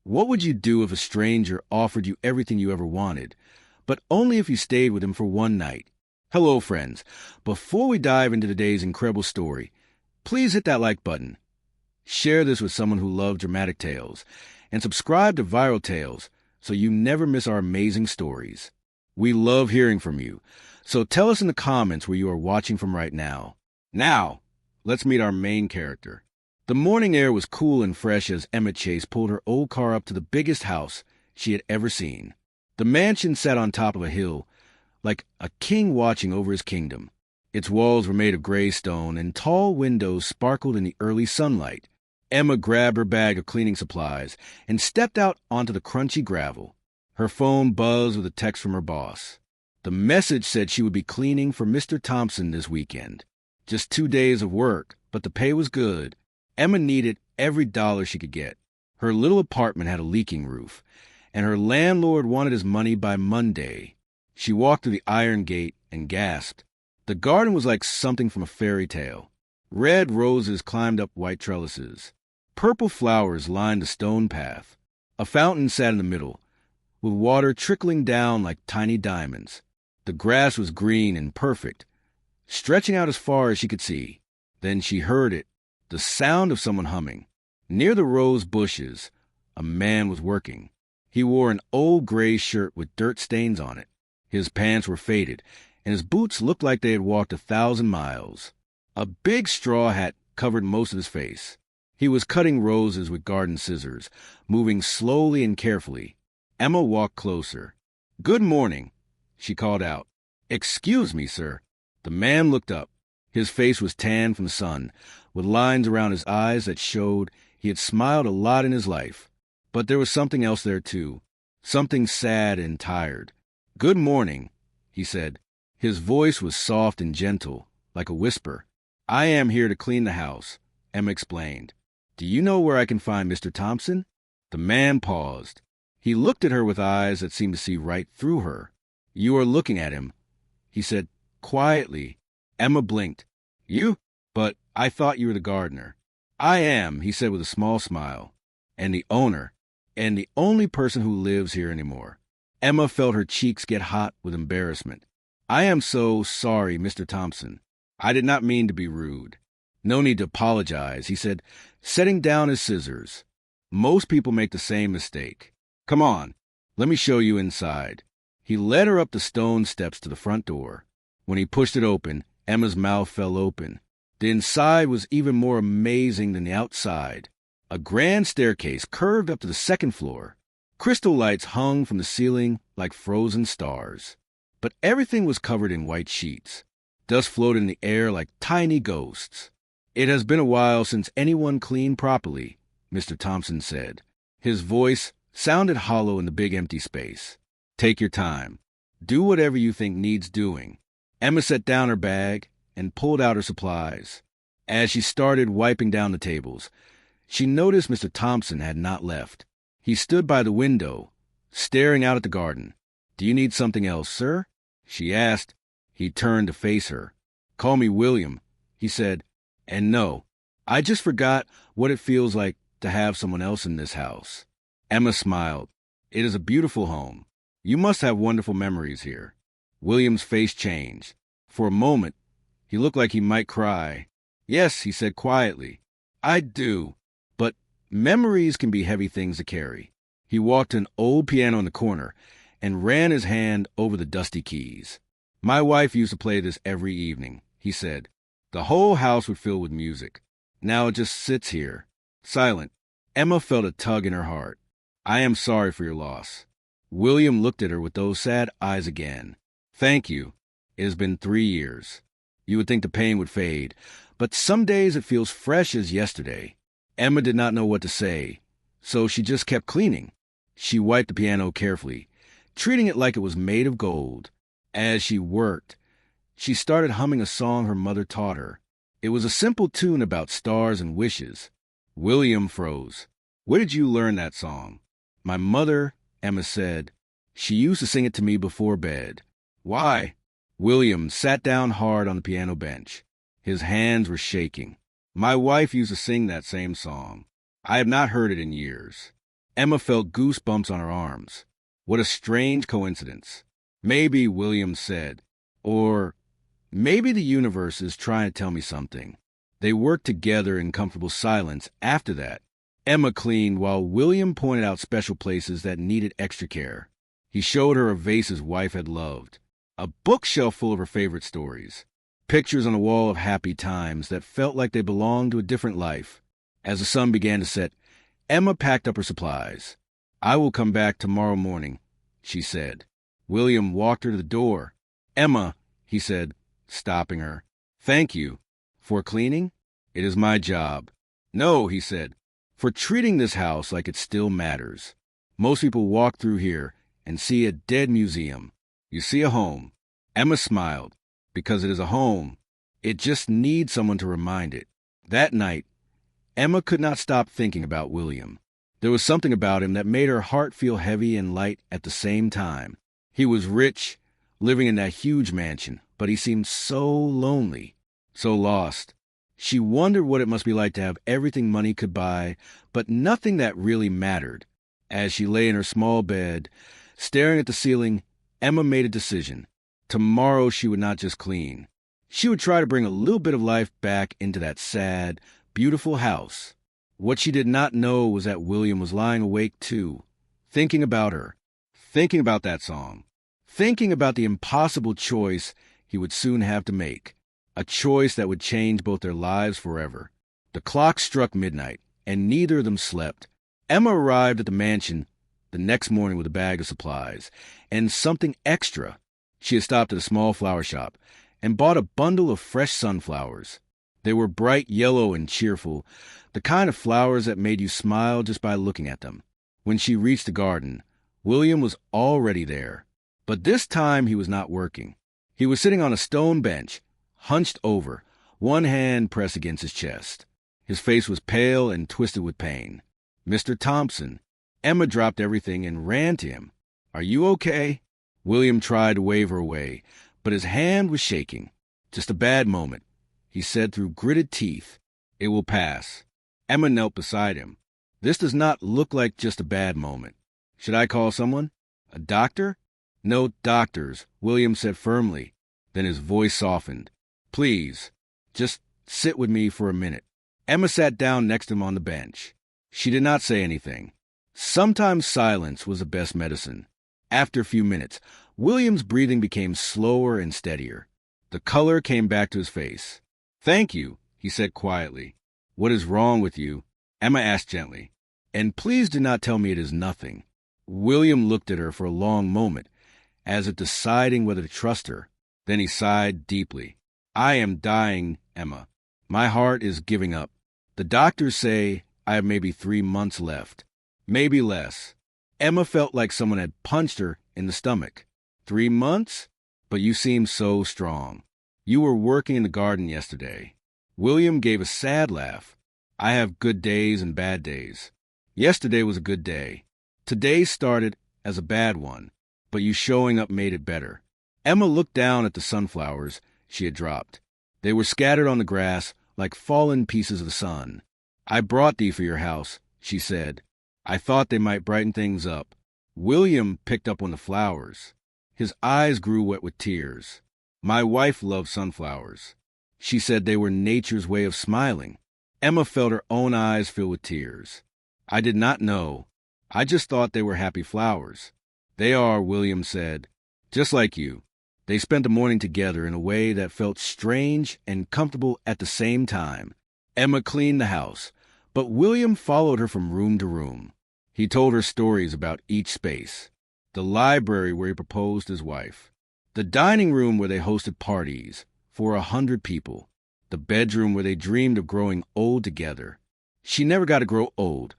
What would you do if a stranger offered you everything you ever wanted, but only if you stayed with him for one night? Hello, friends. Before we dive into today's incredible story, please hit that like button, share this with someone who loves dramatic tales, and subscribe to Viral Tales so you never miss our amazing stories. We love hearing from you, so tell us in the comments where you are watching from right now. Now, let's meet our main character. The morning air was cool and fresh as Emma Chase pulled her old car up to the biggest house she had ever seen. The mansion sat on top of a hill, like a king watching over his kingdom. Its walls were made of gray stone, and tall windows sparkled in the early sunlight. Emma grabbed her bag of cleaning supplies and stepped out onto the crunchy gravel. Her phone buzzed with a text from her boss. The message said she would be cleaning for Mr. Thompson this weekend. Just 2 days of work, but the pay was good. Emma needed every dollar she could get. Her little apartment had a leaking roof, and her landlord wanted his money by Monday. She walked through the iron gate and gasped. The garden was like something from a fairy tale. Red roses climbed up white trellises. Purple flowers lined the stone path. A fountain sat in the middle, with water trickling down like tiny diamonds. The grass was green and perfect, stretching out as far as she could see. Then she heard it. The sound of someone humming. Near the rose bushes, a man was working. He wore an old gray shirt with dirt stains on it. His pants were faded, and his boots looked like they had walked 1,000 miles. A big straw hat covered most of his face. He was cutting roses with garden scissors, moving slowly and carefully. Emma walked closer. "Good morning," she called out. "Excuse me, sir." The man looked up. His face was tanned from the sun, with lines around his eyes that showed he had smiled a lot in his life. But there was something else there, too. Something sad and tired. "Good morning," he said. His voice was soft and gentle, like a whisper. "I am here to clean the house," Emma explained. "Do you know where I can find Mr. Thompson?" The man paused. He looked at her with eyes that seemed to see right through her. "You are looking at him," he said quietly. Emma blinked. "You? But I thought you were the gardener." "I am," he said with a small smile. "And the owner, and the only person who lives here anymore." Emma felt her cheeks get hot with embarrassment. "I am so sorry, Mr. Thompson. I did not mean to be rude." "No need to apologize," he said, setting down his scissors. "Most people make the same mistake. Come on, let me show you inside." He led her up the stone steps to the front door. When he pushed it open, Emma's mouth fell open. The inside was even more amazing than the outside. A grand staircase curved up to the second floor. Crystal lights hung from the ceiling like frozen stars. But everything was covered in white sheets. Dust floated in the air like tiny ghosts. "It has been a while since anyone cleaned properly," Mr. Thompson said. His voice sounded hollow in the big empty space. "Take your time. Do whatever you think needs doing." Emma set down her bag and pulled out her supplies. As she started wiping down the tables, she noticed Mr. Thompson had not left. He stood by the window, staring out at the garden. "Do you need something else, sir?" she asked. He turned to face her. "Call me William," he said. "And no, I just forgot what it feels like to have someone else in this house." Emma smiled. "It is a beautiful home. You must have wonderful memories here." William's face changed. For a moment, he looked like he might cry. "Yes," he said quietly, "I do. But memories can be heavy things to carry." He walked to an old piano in the corner and ran his hand over the dusty keys. "My wife used to play this every evening," he said. "The whole house would fill with music. Now it just sits here, silent." Emma felt a tug in her heart. "I am sorry for your loss." William looked at her with those sad eyes again. "Thank you. It has been 3 years. You would think the pain would fade, but some days it feels fresh as yesterday." Emma did not know what to say, so she just kept cleaning. She wiped the piano carefully, treating it like it was made of gold. As she worked, she started humming a song her mother taught her. It was a simple tune about stars and wishes. William froze. "Where did you learn that song?" "My mother," Emma said. "She used to sing it to me before bed." "Why?" William sat down hard on the piano bench. His hands were shaking. "My wife used to sing that same song. I have not heard it in years." Emma felt goosebumps on her arms. What a strange coincidence. Maybe, William said. Or maybe the universe is trying to tell me something. They worked together in comfortable silence after that. Emma cleaned while William pointed out special places that needed extra care. He showed her a vase his wife had loved, a bookshelf full of her favorite stories, pictures on a wall of happy times that felt like they belonged to a different life. As the sun began to set, Emma packed up her supplies. "I will come back tomorrow morning," she said. William walked her to the door. "Emma," he said, stopping her, "thank you." "For cleaning? It is my job." "No," he said, "for treating this house like it still matters. Most people walk through here and see a dead museum. You see a home." Emma smiled. Because it is a home, it just needs someone to remind it. That night, Emma could not stop thinking about William. There was something about him that made her heart feel heavy and light at the same time. He was rich, living in that huge mansion, but he seemed so lonely, so lost. She wondered what it must be like to have everything money could buy, but nothing that really mattered. As she lay in her small bed, staring at the ceiling, Emma made a decision. Tomorrow she would not just clean. She would try to bring a little bit of life back into that sad, beautiful house. What she did not know was that William was lying awake too, thinking about her, thinking about that song, thinking about the impossible choice he would soon have to make, a choice that would change both their lives forever. The clock struck midnight, and neither of them slept. Emma arrived at the mansion the next morning with a bag of supplies, and something extra. She had stopped at a small flower shop and bought a bundle of fresh sunflowers. They were bright yellow and cheerful, the kind of flowers that made you smile just by looking at them. When she reached the garden, William was already there. But this time he was not working. He was sitting on a stone bench, hunched over, one hand pressed against his chest. His face was pale and twisted with pain. "Mr. Thompson." Emma dropped everything and ran to him. "Are you okay?" William tried to wave her away, but his hand was shaking. "Just a bad moment," he said through gritted teeth. "It will pass." Emma knelt beside him. "This does not look like just a bad moment. Should I call someone? A doctor?" "No doctors," William said firmly. Then his voice softened. "Please, just sit with me for a minute." Emma sat down next to him on the bench. She did not say anything. Sometimes silence was the best medicine. After a few minutes, William's breathing became slower and steadier. The color came back to his face. "Thank you," he said quietly. "What is wrong with you?" Emma asked gently. "And please do not tell me it is nothing." William looked at her for a long moment, as if deciding whether to trust her. Then he sighed deeply. "I am dying, Emma. My heart is giving up. The doctors say I have maybe 3 months left. Maybe less." Emma felt like someone had punched her in the stomach. 3 months? But you seem so strong. You were working in the garden yesterday. William gave a sad laugh. "I have good days and bad days. Yesterday was a good day. Today started as a bad one, but you showing up made it better." Emma looked down at the sunflowers she had dropped. They were scattered on the grass like fallen pieces of the sun. "I brought thee for your house," she said. "I thought they might brighten things up." William picked up on the flowers. His eyes grew wet with tears. "My wife loved sunflowers. She said they were nature's way of smiling." Emma felt her own eyes fill with tears. "I did not know. I just thought they were happy flowers." "They are," William said, "just like you." They spent the morning together in a way that felt strange and comfortable at the same time. Emma cleaned the house, but William followed her from room to room. He told her stories about each space. The library where he proposed his wife. The dining room where they hosted parties for 100 people. The bedroom where they dreamed of growing old together. She never got to grow old,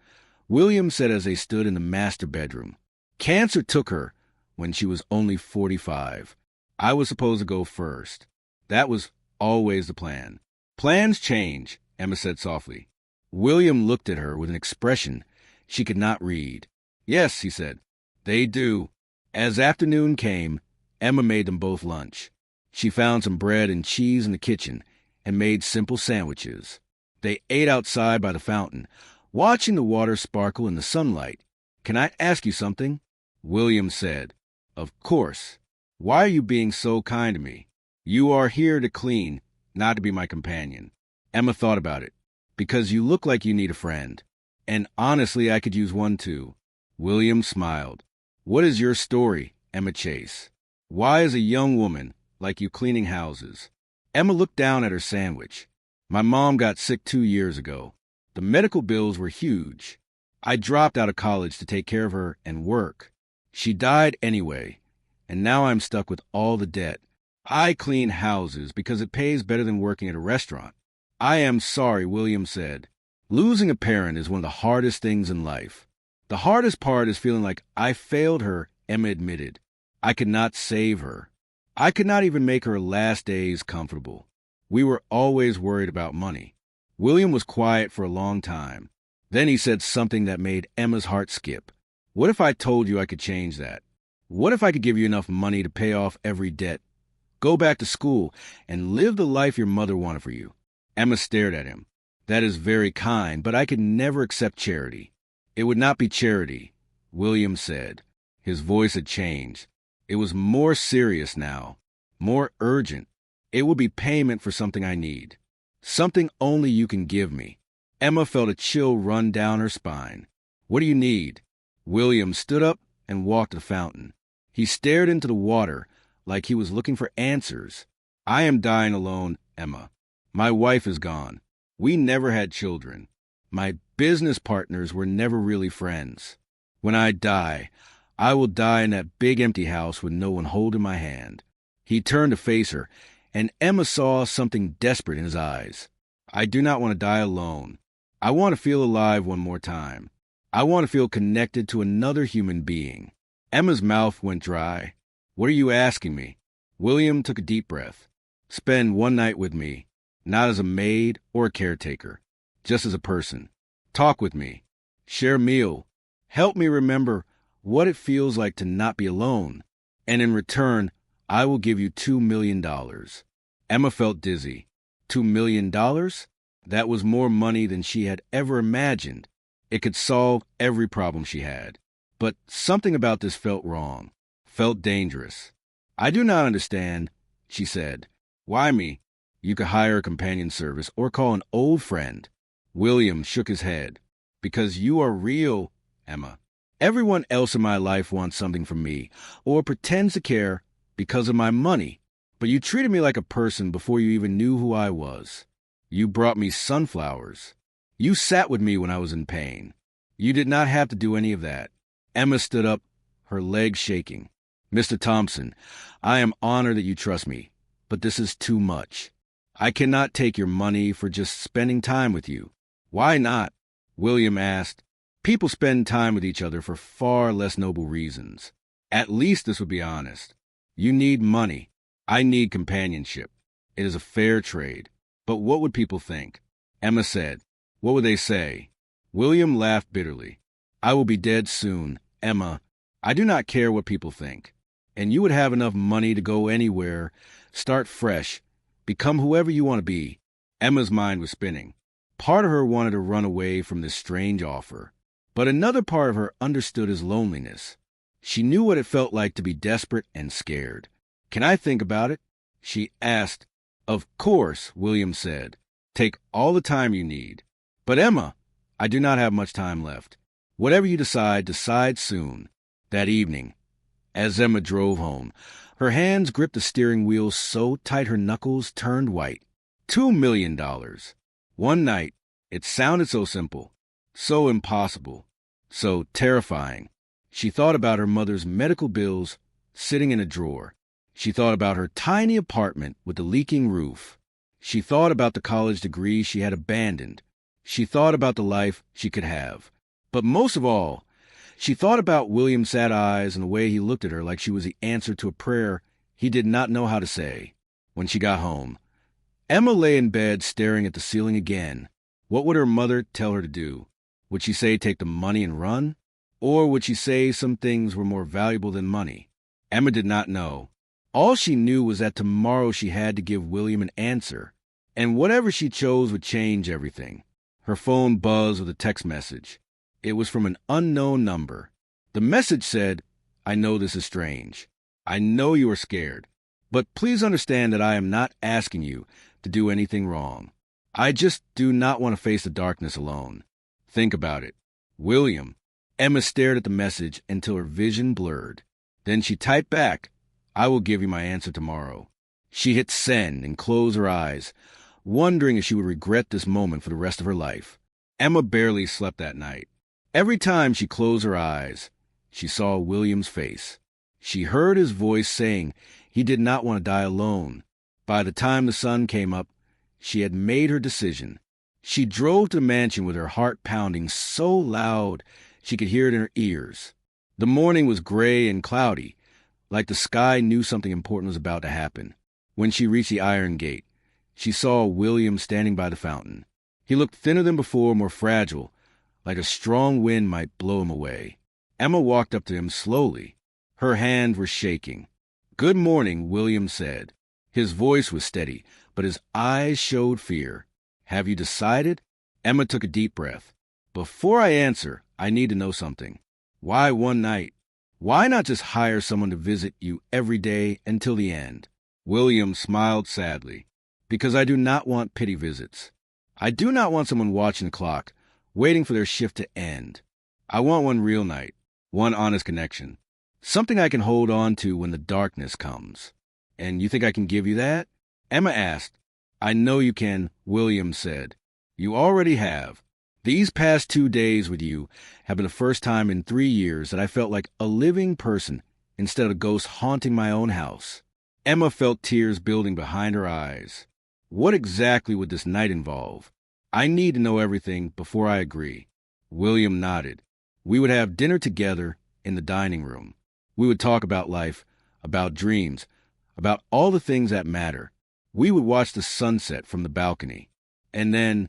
William said as they stood in the master bedroom. "Cancer took her when she was only 45. I was supposed to go first. That was always the plan." "Plans change," Emma said softly. William looked at her with an expression she could not read. "Yes," he said, "they do." As afternoon came, Emma made them both lunch. She found some bread and cheese in the kitchen and made simple sandwiches. They ate outside by the fountain, watching the water sparkle in the sunlight. "Can I ask you something?" William said. "Of course. Why are you being so kind to me? You are here to clean, not to be my companion." Emma thought about it. "Because you look like you need a friend. And honestly, I could use one too." William smiled. "What is your story, Emma Chase? Why is a young woman like you cleaning houses?" Emma looked down at her sandwich. "My mom got sick 2 years ago. The medical bills were huge. I dropped out of college to take care of her and work. She died anyway, and now I'm stuck with all the debt. I clean houses because it pays better than working at a restaurant." "I am sorry," William said. "Losing a parent is one of the hardest things in life." "The hardest part is feeling like I failed her," Emma admitted. "I could not save her. I could not even make her last days comfortable. We were always worried about money." William was quiet for a long time. Then he said something that made Emma's heart skip. "What if I told you I could change that? What if I could give you enough money to pay off every debt, go back to school, and live the life your mother wanted for you?" Emma stared at him. "That is very kind, but I could never accept charity." "It would not be charity," William said. His voice had changed. It was more serious now, more urgent. "It would be payment for something I need. Something only you can give me." Emma felt a chill run down her spine. "What do you need?" William stood up and walked to the fountain. He stared into the water like he was looking for answers. "I am dying alone, Emma. My wife is gone. We never had children. My business partners were never really friends. When I die, I will die in that big empty house with no one holding my hand." He turned to face her, and Emma saw something desperate in his eyes. "I do not want to die alone. I want to feel alive one more time. I want to feel connected to another human being." Emma's mouth went dry. "What are you asking me?" William took a deep breath. "Spend one night with me, not as a maid or a caretaker, just as a person. Talk with me. Share a meal. Help me remember what it feels like to not be alone. And in return, I will give you $2 million. Emma felt dizzy. $2 million? That was more money than she had ever imagined. It could solve every problem she had. But something about this felt wrong, felt dangerous. "I do not understand," she said. "Why me? You could hire a companion service or call an old friend." William shook his head. "Because you are real, Emma. Everyone else in my life wants something from me or pretends to care because of my money. But you treated me like a person before you even knew who I was. You brought me sunflowers. You sat with me when I was in pain. You did not have to do any of that." Emma stood up, her legs shaking. "Mr. Thompson, I am honored that you trust me, but this is too much. I cannot take your money for just spending time with you." "Why not?" William asked. "People spend time with each other for far less noble reasons. At least this would be honest. You need money. I need companionship. It is a fair trade. But what would people think?" Emma said. "What would they say?" William laughed bitterly. "I will be dead soon, Emma. I do not care what people think. And you would have enough money to go anywhere, start fresh, become whoever you want to be." Emma's mind was spinning. Part of her wanted to run away from this strange offer, but another part of her understood his loneliness. She knew what it felt like to be desperate and scared. "Can I think about it?" she asked. "Of course," William said. "Take all the time you need." "But Emma, I do not have much time left. Whatever you decide, decide soon." That evening, as Emma drove home, her hands gripped the steering wheel so tight her knuckles turned white. $2 million. One night. It sounded so simple, so impossible, so terrifying. She thought about her mother's medical bills sitting in a drawer. She thought about her tiny apartment with the leaking roof. She thought about the college degree she had abandoned. She thought about the life she could have. But most of all, she thought about William's sad eyes and the way he looked at her like she was the answer to a prayer he did not know how to say. When she got home, Emma lay in bed staring at the ceiling again. What would her mother tell her to do? Would she say take the money and run? Or would she say some things were more valuable than money? Emma did not know. All she knew was that tomorrow she had to give William an answer, and whatever she chose would change everything. Her phone buzzed with a text message. It was from an unknown number. The message said, "I know this is strange. I know you are scared. But please understand that I am not asking you to do anything wrong. I just do not want to face the darkness alone. Think about it. William." Emma stared at the message until her vision blurred. Then she typed back, "I will give you my answer tomorrow." She hit send and closed her eyes, wondering if she would regret this moment for the rest of her life. Emma barely slept that night. Every time she closed her eyes, she saw William's face. She heard his voice saying he did not want to die alone. By the time the sun came up, she had made her decision. She drove to the mansion with her heart pounding so loud she could hear it in her ears. The morning was gray and cloudy, like the sky knew something important was about to happen. When she reached the iron gate, she saw William standing by the fountain. He looked thinner than before, more fragile, like a strong wind might blow him away. Emma walked up to him slowly. Her hands were shaking. "Good morning," William said. His voice was steady, but his eyes showed fear. "Have you decided?" Emma took a deep breath. "Before I answer, I need to know something. Why one night? Why not just hire someone to visit you every day until the end?" William smiled sadly. "Because I do not want pity visits. I do not want someone watching the clock, waiting for their shift to end. I want one real night, one honest connection, something I can hold on to when the darkness comes." "And you think I can give you that?" Emma asked. "I know you can," William said. "You already have. These past 2 days with you have been the first time in 3 years that I felt like a living person instead of a ghost haunting my own house." Emma felt tears building behind her eyes. "What exactly would this night involve? I need to know everything before I agree." William nodded. "We would have dinner together in the dining room. We would talk about life, about dreams, about all the things that matter. We would watch the sunset from the balcony. And then,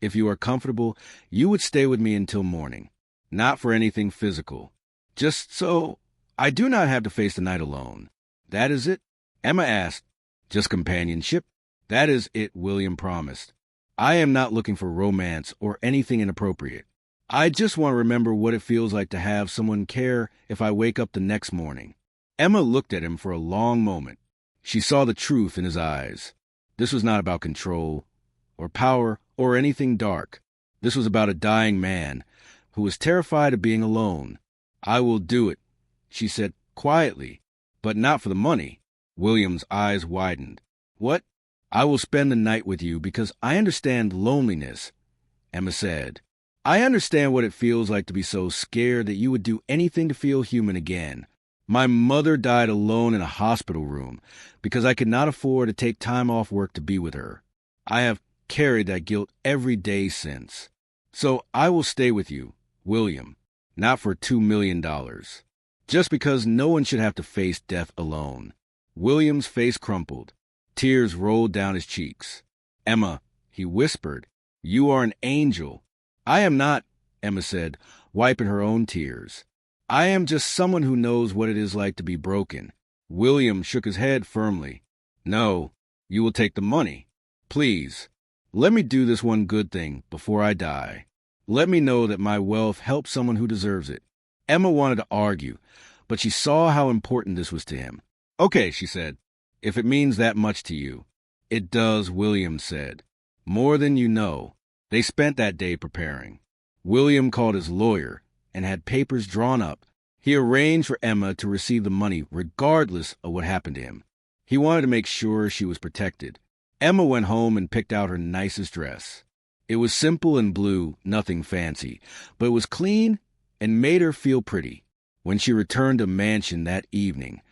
if you are comfortable, you would stay with me until morning. Not for anything physical. Just so I do not have to face the night alone." "That is it?" Emma asked. "Just companionship?" "That is it," William promised. "I am not looking for romance or anything inappropriate. I just want to remember what it feels like to have someone care if I wake up the next morning." Emma looked at him for a long moment. She saw the truth in his eyes. This was not about control or power or anything dark. This was about a dying man who was terrified of being alone. "I will do it," she said quietly, "but not for the money." William's eyes widened. "What?" "I will spend the night with you because I understand loneliness," Emma said. "I understand what it feels like to be so scared that you would do anything to feel human again. My mother died alone in a hospital room because I could not afford to take time off work to be with her. I have carried that guilt every day since. So I will stay with you, William, not for $2 million. Just because no one should have to face death alone." William's face crumpled. Tears rolled down his cheeks. "Emma," he whispered, "you are an angel." "I am not," Emma said, wiping her own tears. "I am just someone who knows what it is like to be broken." William shook his head firmly. "No, you will take the money. Please, let me do this one good thing before I die. Let me know that my wealth helps someone who deserves it." Emma wanted to argue, but she saw how important this was to him. "Okay," she said, "if it means that much to you." "It does," William said. "More than you know." They spent that day preparing. William called his lawyer and had papers drawn up. He arranged for Emma to receive the money regardless of what happened to him. He wanted to make sure she was protected. Emma went home and picked out her nicest dress. It was simple and blue, nothing fancy, but it was clean and made her feel pretty. When she returned to the mansion that evening,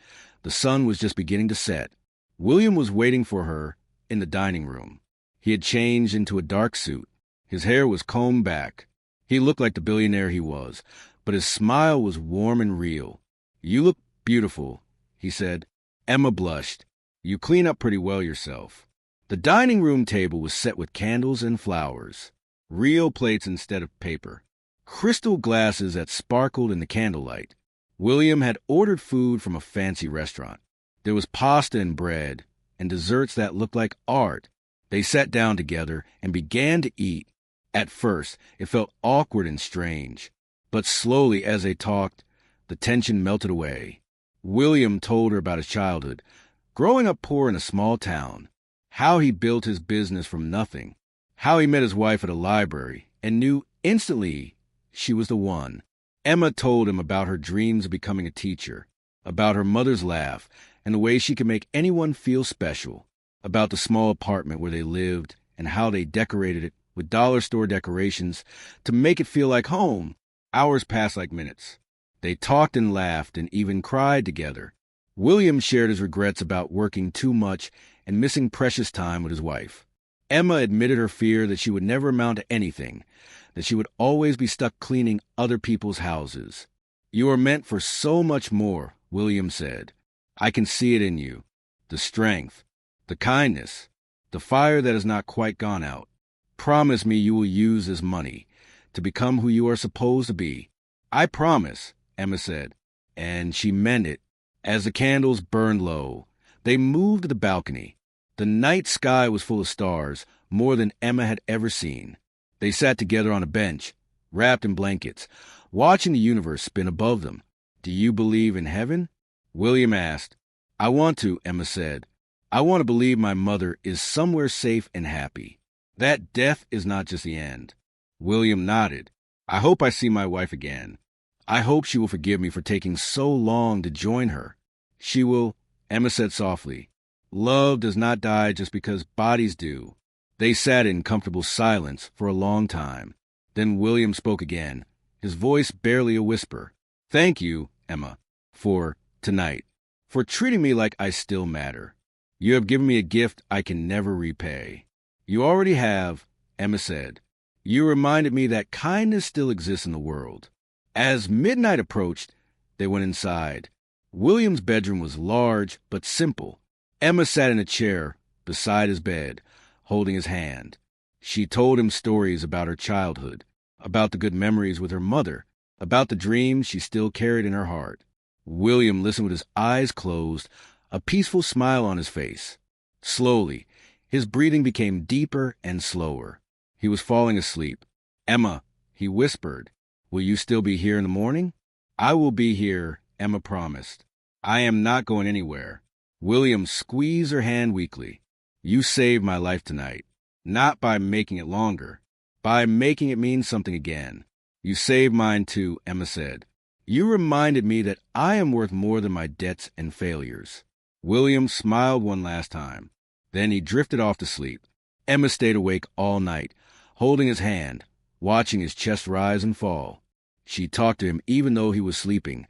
the sun was just beginning to set. William was waiting for her in the dining room. He had changed into a dark suit. His hair was combed back. He looked like the billionaire he was, but his smile was warm and real. "You look beautiful," he said. Emma blushed. "You clean up pretty well yourself." The dining room table was set with candles and flowers, real plates instead of paper, crystal glasses that sparkled in the candlelight. William had ordered food from a fancy restaurant. There was pasta and bread, and desserts that looked like art. They sat down together and began to eat. At first, it felt awkward and strange. But slowly, as they talked, the tension melted away. William told her about his childhood, growing up poor in a small town, how he built his business from nothing, how he met his wife at a library and knew instantly she was the one. Emma told him about her dreams of becoming a teacher, about her mother's laugh and the way she could make anyone feel special, about the small apartment where they lived and how they decorated it with dollar store decorations to make it feel like home. Hours passed like minutes. They talked and laughed and even cried together. William shared his regrets about working too much and missing precious time with his wife. Emma admitted her fear that she would never amount to anything, that she would always be stuck cleaning other people's houses. "You are meant for so much more," William said. "I can see it in you. The strength, the kindness, the fire that has not quite gone out. Promise me you will use this money to become who you are supposed to be." "I promise," Emma said, and she meant it. As the candles burned low, they moved to the balcony. The night sky was full of stars, more than Emma had ever seen. They sat together on a bench, wrapped in blankets, watching the universe spin above them. "Do you believe in heaven?" William asked. "I want to," Emma said. "I want to believe my mother is somewhere safe and happy. That death is not just the end." William nodded. "I hope I see my wife again. I hope she will forgive me for taking so long to join her." "She will," Emma said softly. "Love does not die just because bodies do." They sat in comfortable silence for a long time. Then William spoke again, his voice barely a whisper. "Thank you, Emma, for tonight, for treating me like I still matter. You have given me a gift I can never repay." "You already have," Emma said. "You reminded me that kindness still exists in the world." As midnight approached, they went inside. William's bedroom was large but simple. Emma sat in a chair beside his bed, holding his hand. She told him stories about her childhood, about the good memories with her mother, about the dreams she still carried in her heart. William listened with his eyes closed, a peaceful smile on his face. Slowly, his breathing became deeper and slower. He was falling asleep. "Emma," he whispered, "will you still be here in the morning?" "I will be here," Emma promised. "I am not going anywhere." William squeezed her hand weakly. "You saved my life tonight, not by making it longer, by making it mean something again." "You saved mine too," Emma said. "You reminded me that I am worth more than my debts and failures." William smiled one last time. Then he drifted off to sleep. Emma stayed awake all night, holding his hand, watching his chest rise and fall. She talked to him even though he was sleeping,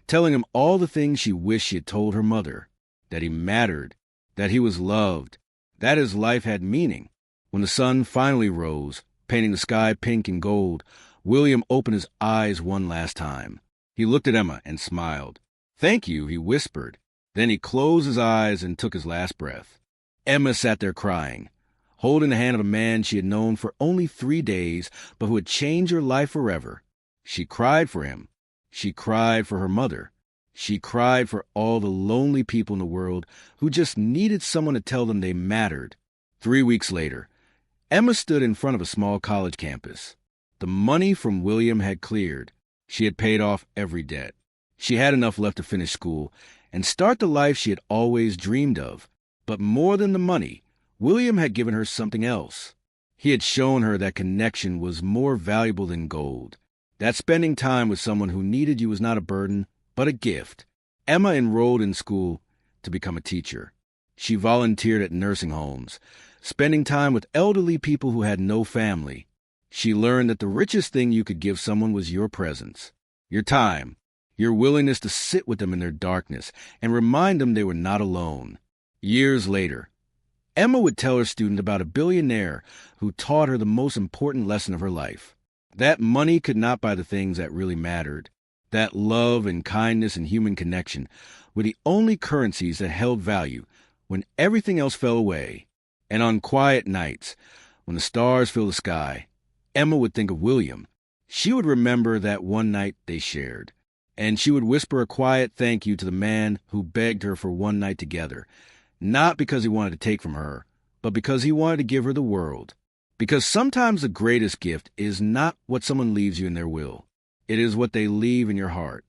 telling him all the things she wished she had told her mother, that he mattered, that he was loved, that his life had meaning. When the sun finally rose, painting the sky pink and gold, William opened his eyes one last time. He looked at Emma and smiled. "Thank you," he whispered. Then he closed his eyes and took his last breath. Emma sat there crying, holding the hand of a man she had known for only 3 days, but who had changed her life forever. She cried for him. She cried for her mother. She cried for all the lonely people in the world who just needed someone to tell them they mattered. 3 weeks later, Emma stood in front of a small college campus. The money from William had cleared. She had paid off every debt. She had enough left to finish school and start the life she had always dreamed of. But more than the money, William had given her something else. He had shown her that connection was more valuable than gold, that spending time with someone who needed you was not a burden, but a gift. Emma enrolled in school to become a teacher. She volunteered at nursing homes, spending time with elderly people who had no family. She learned that the richest thing you could give someone was your presence, your time, your willingness to sit with them in their darkness and remind them they were not alone. Years later, Emma would tell her student about a billionaire who taught her the most important lesson of her life. That money could not buy the things that really mattered. That love and kindness and human connection were the only currencies that held value when everything else fell away. And on quiet nights, when the stars filled the sky, Emma would think of William. She would remember that one night they shared, and she would whisper a quiet thank you to the man who begged her for one night together, not because he wanted to take from her, but because he wanted to give her the world. Because sometimes the greatest gift is not what someone leaves you in their will. It is what they leave in your heart.